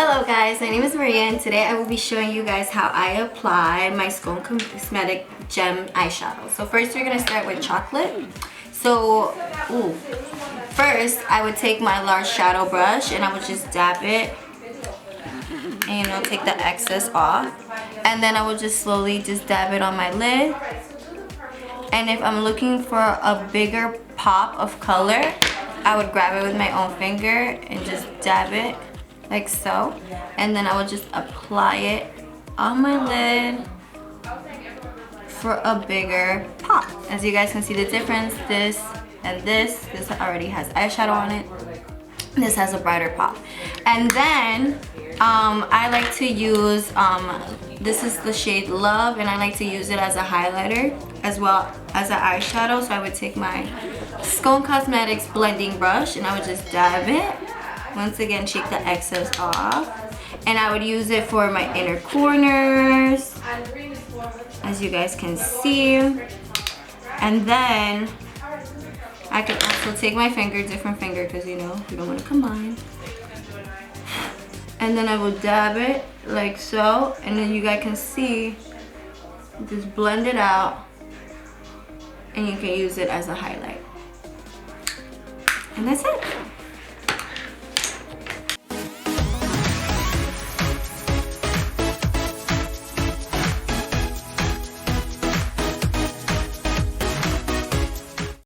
Hello guys, my name is Maria and today I will be showing you guys how I apply my Skone Cosmetic Gem eyeshadow. So first we're going to start with chocolate. So first I would take my large shadow brush and I would just dab it and take the excess off. And then I would just slowly just dab it on my lid. And if I'm looking for a bigger pop of color, I would grab it with my own finger and just dab it like so. And then I would just apply it on my lid for a bigger pop. As you guys can see the difference, this and this already has eyeshadow on it. This has a brighter pop. And then I like to use, this is the shade Love, and I like to use it as a highlighter as well as an eyeshadow. So I would take my Skone Cosmetics blending brush and I would just dab it. Once again, shake the excess off. And I would use it for my inner corners, as you guys can see. And then I could also take my finger, different finger, because we don't want to combine. And then I will dab it like so, and then you guys can see, just blend it out, and you can use it as a highlight. And that's it.